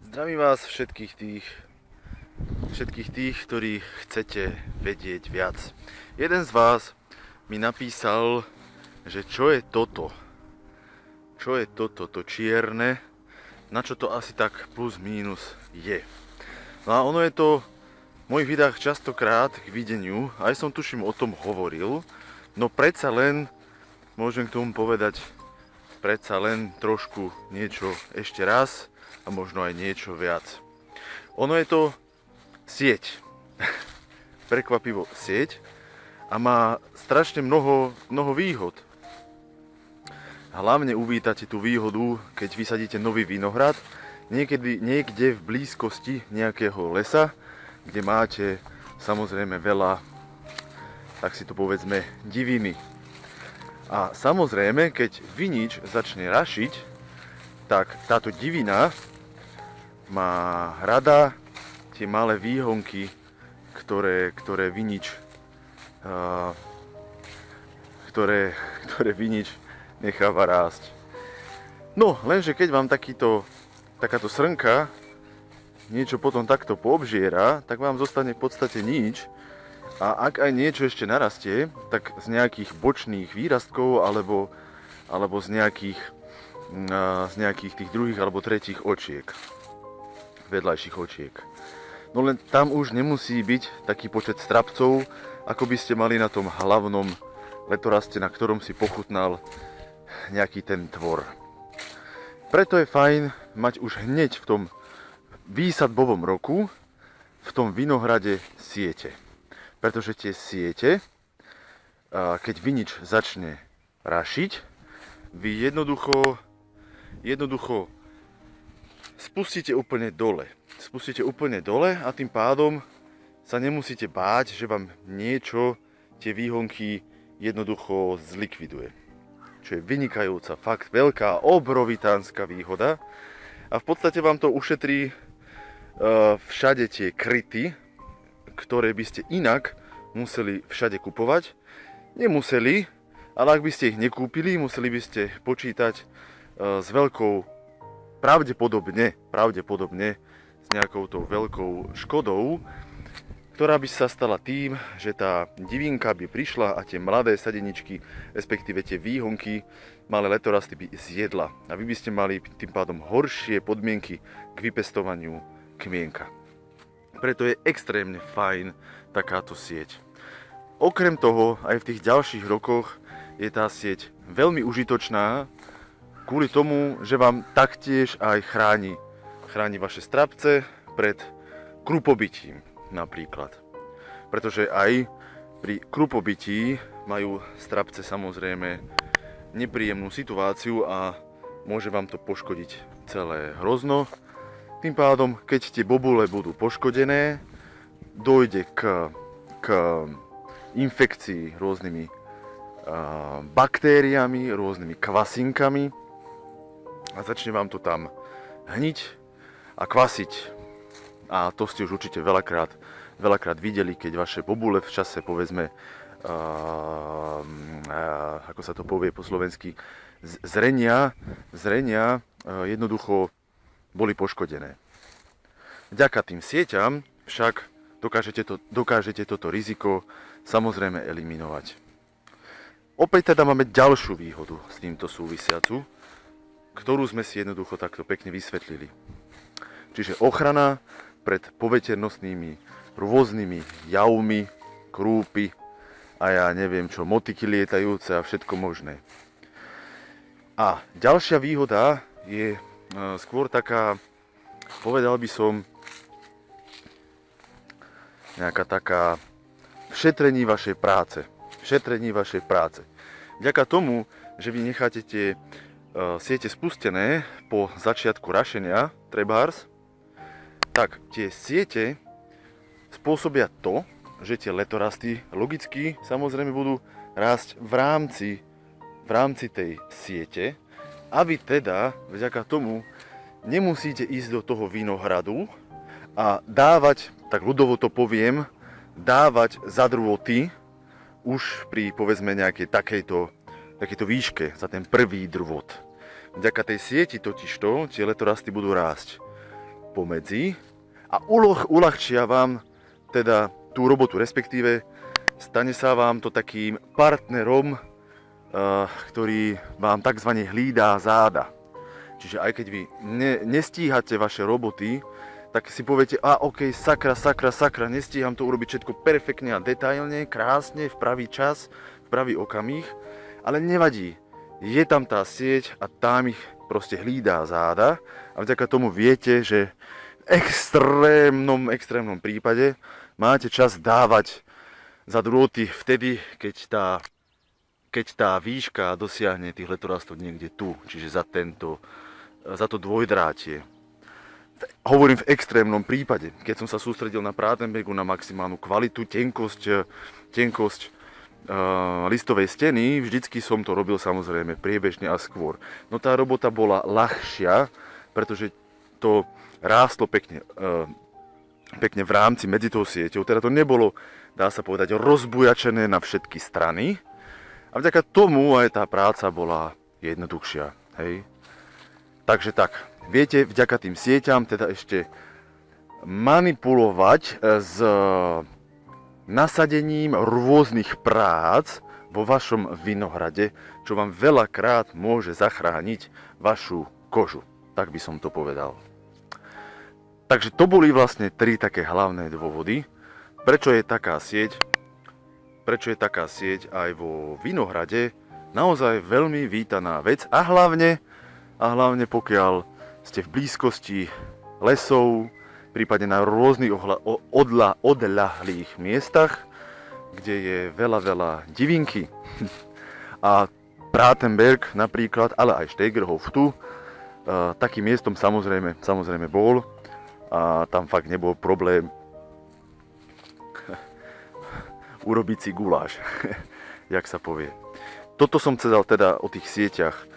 Zdravím vás všetkých tých, ktorí chcete vedieť viac. Jeden z vás mi napísal, že čo je toto? Čo je toto, to čierne? Na čo to asi tak plus mínus je? No a ono je to v mojich videách častokrát k videniu, aj som tuším o tom hovoril, no predsa len môžem k tomu povedať predsa len trošku niečo ešte raz a možno aj niečo viac. Ono je to sieť, prekvapivo sieť a má strašne mnoho výhod. Hlavne uvítate tú výhodu, keď vysadíte nový vinohrad, niekde v blízkosti nejakého lesa, kde máte samozrejme veľa, tak si to povedzme, diviny. A samozrejme, keď vinič začne rašiť, tak táto divina má rada tie malé výhonky, ktoré vinič necháva rásť. No, lenže keď vám takáto srnka niečo potom takto poobžiera, tak vám zostane v podstate nič. A ak aj niečo ešte narastie, tak z nejakých bočných výrastkov alebo z nejakých tých druhých alebo tretích očiek, vedľajších očiek. No len tam už nemusí byť taký počet strapcov, ako by ste mali na tom hlavnom letoraste, na ktorom si pochutnal nejaký ten tvor. Preto je fajn mať už hneď v tom výsadbovom roku v tom vinohrade siete. Pretože tie siete, keď vinič začne rašiť, vy jednoducho spustíte úplne dole. Spustíte úplne dole a tým pádom sa nemusíte báť, že vám niečo tie výhonky jednoducho zlikviduje. Čo je vynikajúca, fakt veľká, obrovitánska výhoda. A v podstate vám to ušetrí všade tie kryty, ktoré by ste inak museli všade kupovať. Nemuseli, ale ak by ste ich nekúpili, museli by ste počítať s veľkou, pravdepodobne s nejakou tou veľkou škodou, ktorá by sa stala tým, že tá divinka by prišla a tie mladé sadeničky, respektíve tie výhonky, malé letorasty by zjedla. A vy by ste mali tým pádom horšie podmienky k vypestovaniu kmienka. Preto je extrémne fajn takáto sieť. Okrem toho, aj v tých ďalších rokoch je tá sieť veľmi užitočná kvôli tomu, že vám taktiež aj chráni vaše strapce pred krupobytím napríklad. Pretože aj pri krupobytí majú strapce samozrejme nepríjemnú situáciu a môže vám to poškodiť celé hrozno. Tým pádom, keď tie bobule budú poškodené, dojde k infekcii rôznymi baktériami, rôznymi kvasinkami a začne vám to tam hniť a kvasiť. A to ste už určite veľakrát videli, keď vaše bobule v čase, povedzme, ako sa to povie po slovensky, zrenia jednoducho boli poškodené. Vďaka tým sieťam však dokážete toto riziko samozrejme eliminovať. Opäť teda máme ďalšiu výhodu s týmto súvisiacu, ktorú sme si jednoducho takto pekne vysvetlili. Čiže ochrana pred poveternostnými rôznymi javmi, krúpy a ja neviem čo, motyky lietajúce a všetko možné. A ďalšia výhoda je skôr taká, povedal by som, nejaká taká šetrení vašej práce. Vďaka tomu, že vy necháte tie siete spustené po začiatku rašenia, trebárs, tak tie siete spôsobia to, že tie letorasty logicky samozrejme budú rásť v rámci tej siete, a vy teda vďaka tomu nemusíte ísť do toho vinohradu a dávať, tak ľudovo to poviem, dávať zadrôty už pri, povedzme, nejakej takejto výške za ten prvý drôt. Vďaka tej sieti totižto tie letorasty budú rásť pomedzi a uľahčia vám teda tú robotu, respektíve stane sa vám to takým partnerom, ktorý vám tzv. Hlídá záda. Čiže aj keď vy nestíhate vaše roboty, tak si poviete, ok, sakra, nestíham to urobiť všetko perfektne a detailne, krásne, v pravý čas, v pravý okamih, ale nevadí. Je tam tá sieť a tam ich proste hlídá záda a vďaka tomu viete, že v extrémnom prípade máte čas dávať za drôty vtedy, keď tá výška dosiahne tých letorastov niekde tu, čiže za to dvojdrátie. Hovorím v extrémnom prípade, keď som sa sústredil na Pratenbergu na maximálnu kvalitu, tenkosť listovej steny, vždycky som to robil samozrejme priebežne a skôr. No tá robota bola ľahšia, pretože to rástlo pekne v rámci medzi tou sieťou, teda to nebolo, dá sa povedať, rozbujačené na všetky strany a vďaka tomu aj tá práca bola jednoduchšia, hej. Takže tak, viete vďaka tým sieťam teda ešte manipulovať s nasadením rôznych prác vo vašom vinohrade, čo vám veľakrát môže zachrániť vašu kožu, tak by som to povedal. Takže to boli vlastne 3 také hlavné dôvody, prečo je taká sieť aj vo vinohrade naozaj veľmi vítaná vec a hlavne pokiaľ ste v blízkosti lesov, prípadne na rôznych odľahlých miestach, kde je veľa divinky. A Pratenberg napríklad, ale aj Steigerhof tu, takým miestom samozrejme bol a tam fakt nebol problém urobiť si guláš, jak sa povie. Toto som chcel teda o tých sieťach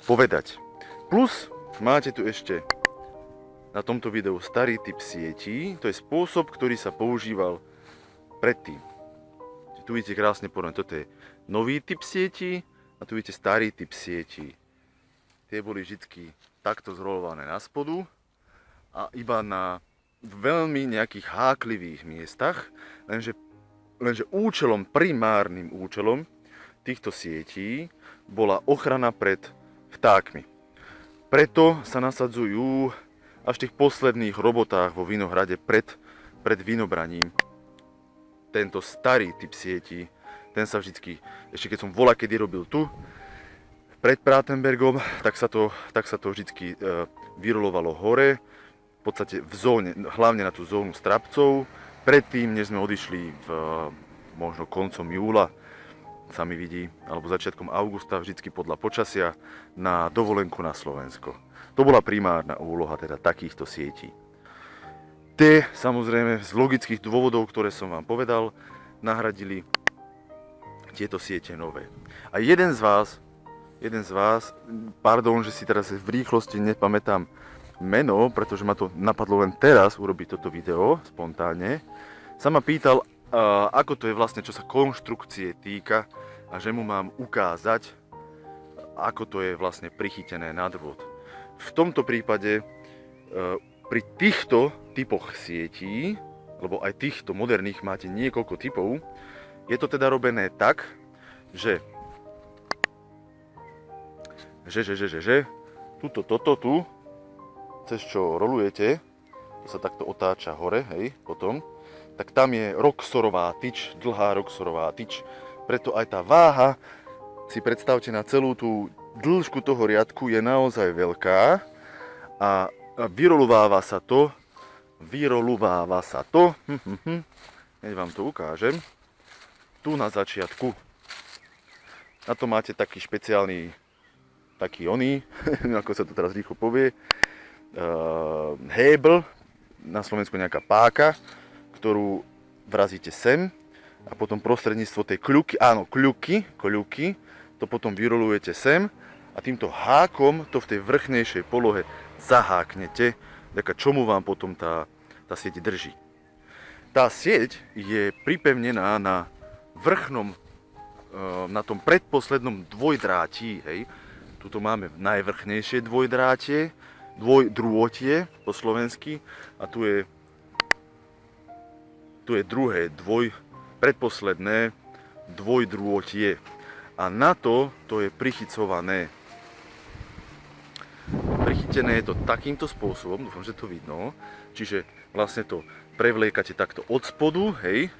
povedať. Plus máte tu ešte na tomto videu starý typ sietí, to je spôsob, ktorý sa používal predtým. Tu vidíte krásne porovnať, toto je nový typ sietí a tu vidíte starý typ sietí. Tie boli vždy takto zrolované na spodu a iba na veľmi nejakých háklivých miestach, lenže primárnym účelom týchto sietí bola ochrana pred vtákmi. Preto sa nasadzujú až v tých posledných robotách vo vinohrade pred vinobraním. Tento starý typ sietí, ten sa vždycky, ešte keď som kedy robil tu, pred Pratenbergom, tak sa to vždycky vyrolovalo hore, v podstate v zóne, hlavne na tú zónu strapcov. Predtým, než sme odišli možno koncom júla, sa mi vidí, alebo začiatkom augusta, vždycky podľa počasia, na dovolenku na Slovensko. To bola primárna úloha teda takýchto sietí. Tie, samozrejme, z logických dôvodov, ktoré som vám povedal, nahradili tieto siete nové. A jeden z vás, pardon, že si teraz v rýchlosti nepamätám meno, pretože ma to napadlo len teraz urobiť toto video spontánne, sa ma pýtal, ako to je vlastne, čo sa konštrukcie týka a že mu mám ukázať, ako to je vlastne prichytené na drôt. V tomto prípade pri týchto typoch sietí, lebo aj týchto moderných máte niekoľko typov, je to teda robené tak, že toto tu, cez čo rolujete, to sa takto otáča hore, hej, potom, tak tam je roxorová tyč, dlhá roxorová tyč, preto aj tá váha, si predstavte, na celú tú dĺžku toho riadku je naozaj veľká a vyroluváva sa to, hneď vám to ukážem, tu na začiatku. Na to máte taký špeciálny, ako sa to teraz rýchlo povie, hébl, na Slovensku nejaká páka, ktorú vrazíte sem a potom prostredníctvo tej kľuky, to potom vyrolujete sem a týmto hákom to v tej vrchnejšej polohe zaháknete, vďaka čomu vám potom tá sieť drží. Tá sieť je pripevnená na vrchnom, na tom predposlednom dvojdráti, hej. Tuto máme najvrchnejšie dvojdrátie, dvojdrôtie po slovensky a tu je druhé, predposledné dvojdrôtie. A na to je prichycované. Prichytené je to takýmto spôsobom, dúfam, že to vidno. Čiže vlastne to prevliekate takto od spodu, hej,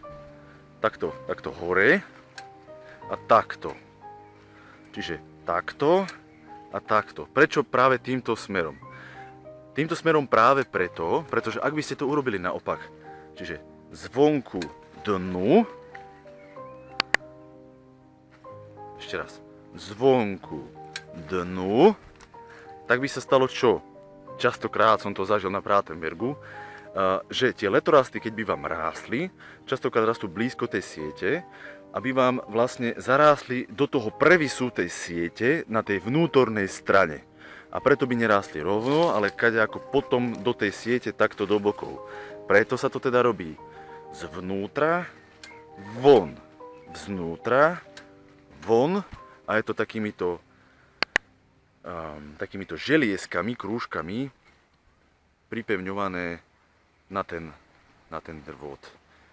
takto hore a takto. Čiže takto a takto. Prečo práve týmto smerom? Týmto smerom práve preto, pretože ak by ste to urobili naopak, čiže zvonku dnu, ešte raz, zvonku dnu, tak by sa stalo čo? Častokrát som to zažil na Pratenbergu, že tie letorasty, keď by vám rástli, častokrát rastú blízko tej siete, aby vám vlastne zarástli do toho previsu tej siete na tej vnútornej strane. A preto by nerástli rovno, ale kadeľako potom do tej siete takto do bokov. Preto sa to teda robí zvnútra, von, vznútra, von a je to takýmito želieskami, krúžkami pripevňované na ten drôt.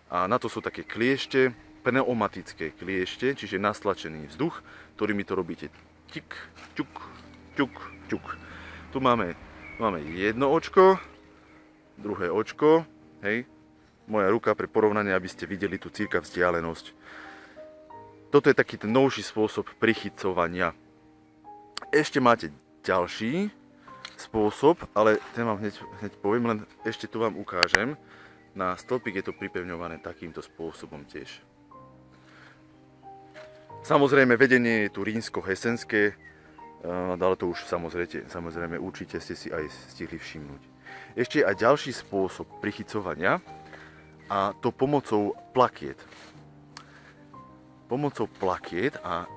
A na to sú také kliešte, pneumatické kliešte, čiže nastlačený vzduch, ktorými to robíte tik, ťuk, ťuk, ťuk. Tu máme jedno očko, druhé očko, hej, moja ruka pre porovnanie, aby ste videli tú cirka vzdialenosť. Toto je taký ten novší spôsob prichycovania. Ešte máte ďalší spôsob, ale ten vám hneď poviem, len ešte tu vám ukážem. Na stĺpik je to pripevňované takýmto spôsobom tiež. Samozrejme, vedenie je tu rínsko-hesenské, ale to už samozrejme určite ste si aj stihli všimnúť. Ešte je aj ďalší spôsob prichycovania a to pomocou plakiet. Pomocou plakiet a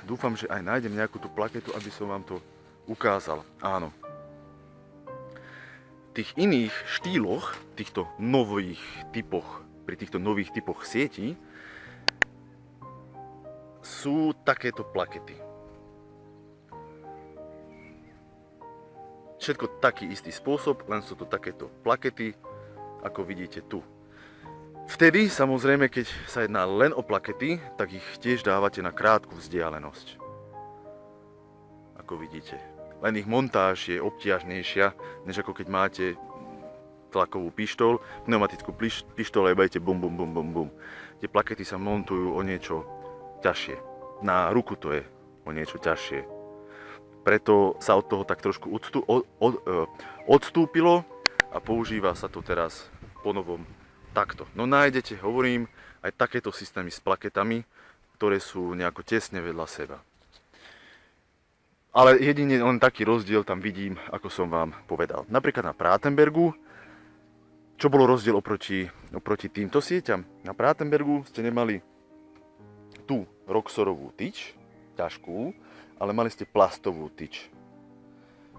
dúfam, že aj nájdem nejakú tú plaketu, aby som vám to ukázal. Áno. V tých iných štýloch, týchto nových typoch, pri týchto nových typoch sietí, sú takéto plakety. Všetko taký istý spôsob, len sú to takéto plakety, ako vidíte tu. Vtedy, samozrejme, keď sa jedná len o plakety, tak ich tiež dávate na krátku vzdialenosť. Ako vidíte. Len ich montáž je obťažnejšia, než ako keď máte tlakovú pištol, pneumatickú pištol a jebajte bum, bum, bum, bum, bum. Tie plakety sa montujú o niečo ťažšie. Na ruku to je o niečo ťažšie. Preto sa od toho tak trošku odstúpilo a používa sa to teraz po novom takto. No nájdete, hovorím, aj takéto systémy s plaketami, ktoré sú nejako tesne vedľa seba. Ale jedine len taký rozdiel tam vidím, ako som vám povedal. Napríklad na Pratenbergu, čo bolo rozdiel oproti týmto sieťam? Na Pratenbergu ste nemali tú roxorovú tyč, ťažkú, ale mali ste plastovú tyč.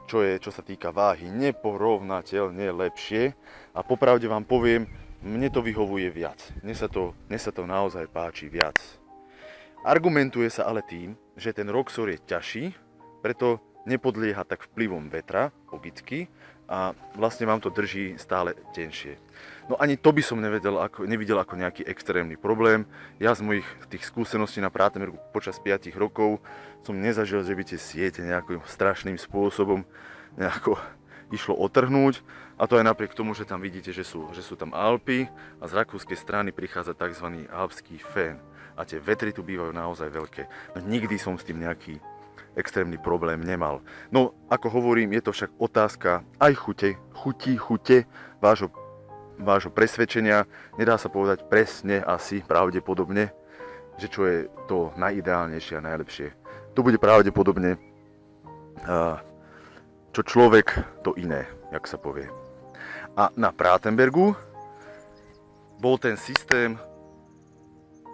Čo sa týka váhy, neporovnateľne lepšie a popravde vám poviem, mne to vyhovuje viac. Mne sa to naozaj páči viac. Argumentuje sa ale tým, že ten roxor je ťažší, preto nepodlieha tak vplyvom vetra, logicky, a vlastne vám to drží stále tenšie. No ani to by som nevidel ako nejaký extrémny problém. Ja z mojich tých skúseností na Pratenbergu počas 5 rokov som nezažil, že by tie siete nejakým strašným spôsobom nejako išlo otrhnúť. A to aj napriek tomu, že tam vidíte, že sú tam Alpy a z rakúskej strany prichádza tzv. Alpský fén. A tie vetry tu bývajú naozaj veľké. No nikdy som s tým nejaký extrémny problém nemal. No, ako hovorím, je to však otázka aj chute vášho presvedčenia. Nedá sa povedať presne, asi pravdepodobne, že čo je to najideálnejšie a najlepšie. To bude pravdepodobne čo človek, to iné, jak sa povie. A na Pratenbergu bol ten systém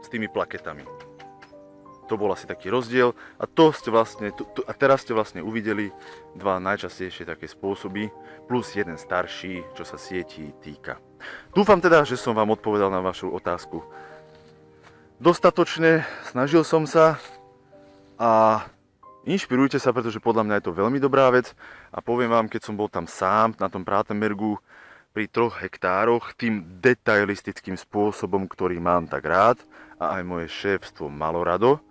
s tými plaketami. To bol asi taký rozdiel a teraz ste vlastne uvideli dva najčastejšie také spôsoby plus jeden starší, čo sa sietí týka. Dúfam teda, že som vám odpovedal na vašu otázku dostatočne, snažil som sa a Inšpirujte sa, pretože podľa mňa je to veľmi dobrá vec a poviem vám, keď som bol tam sám na tom Pratenbergu pri 3 hektároch, tým detailistickým spôsobom, ktorý mám tak rád a aj moje šéfstvo malo rado,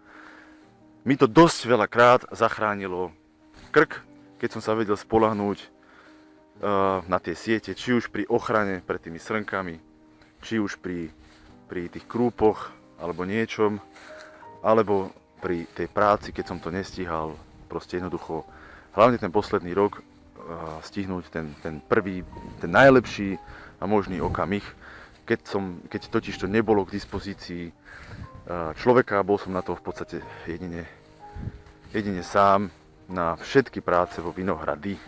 mi to dosť veľakrát zachránilo krk, keď som sa vedel spoľahnúť na tie siete, či už pri ochrane pred tými srnkami, či už pri tých krúpoch alebo niečom, alebo pri tej práci, keď som to nestíhal, proste jednoducho, hlavne ten posledný rok, stihnúť ten prvý, ten najlepší a možný okamih, keď totiž to nebolo k dispozícii človeka, bol som na to v podstate jedine sám na všetky práce vo Vinohrady.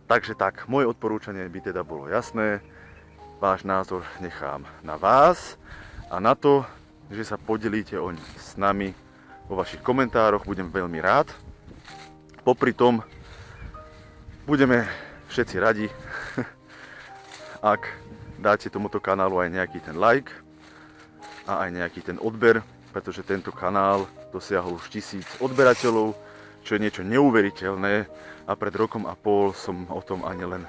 Takže tak, moje odporúčanie by teda bolo jasné, váš názor nechám na vás a na to, že sa podelíte oň s nami vo vašich komentároch, budem veľmi rád. Popri tom budeme všetci radi, ak dáte tomuto kanálu aj nejaký ten like a aj nejaký ten odber, pretože tento kanál dosiahol už 1000 odberateľov, čo je niečo neuveriteľné a pred rokom a pol som o tom ani len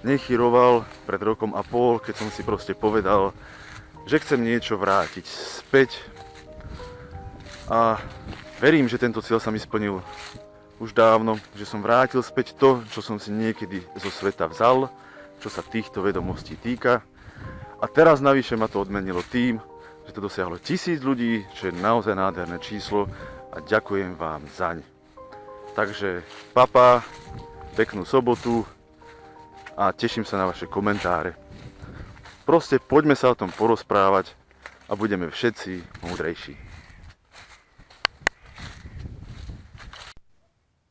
nechyroval. Pred rokom a pol, keď som si proste povedal, že chcem niečo vrátiť späť a verím, že tento cieľ sa mi splnil už dávno, že som vrátil späť to, čo som si niekedy zo sveta vzal, čo sa týchto vedomostí týka. A teraz navyše ma to odmenilo tým, že to dosiahlo 1000 ľudí, čo je naozaj nádherné číslo a ďakujem vám zaň. Takže papa, peknú sobotu a teším sa na vaše komentáre. Proste poďme sa o tom porozprávať a budeme všetci múdrejší.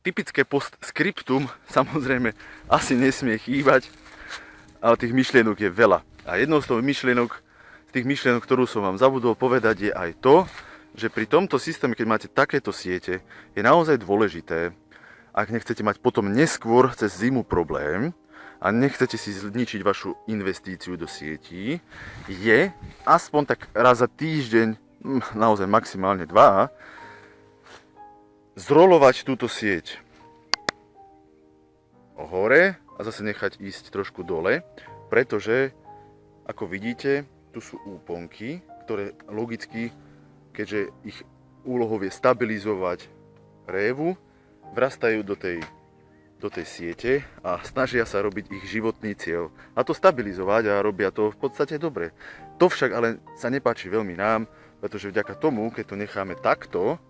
Typické postscriptum samozrejme asi nesmie chýbať, ale tých myšlienok je veľa. A jednou z tých myšlienok, ktorú som vám zabudol povedať, je aj to, že pri tomto systéme, keď máte takéto siete, je naozaj dôležité, ak nechcete mať potom neskôr cez zimu problém a nechcete si zničiť vašu investíciu do sietí, je aspoň tak raz za týždeň, naozaj maximálne 2, zrolovať túto sieť hore a zase nechať ísť trošku dole, pretože ako vidíte, tu sú úponky, ktoré logicky, keďže ich úlohou je stabilizovať révu, vrastajú do tej siete a snažia sa robiť ich životný cieľ. A to stabilizovať a robia to v podstate dobre. To však ale sa nepáči veľmi nám, pretože vďaka tomu, keď to necháme takto,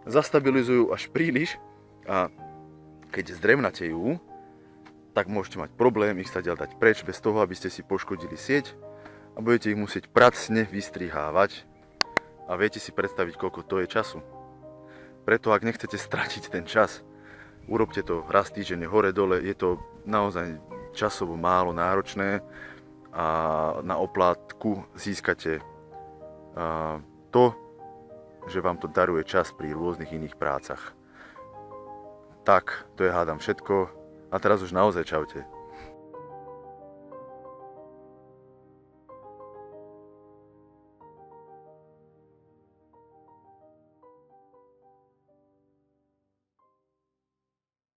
zastabilizujú až príliš a keď zdrevnatejú, tak môžete mať problém ich sa dať preč bez toho, aby ste si poškodili sieť a budete ich musieť pracne vystrihávať a viete si predstaviť, koľko to je času. Preto ak nechcete stratiť ten čas, urobte to raz týždenne hore-dole, je to naozaj časovo málo náročné a na oplátku získate to, že vám to daruje čas pri rôznych iných prácach. Tak, to je hádam všetko. A teraz už naozaj čaute.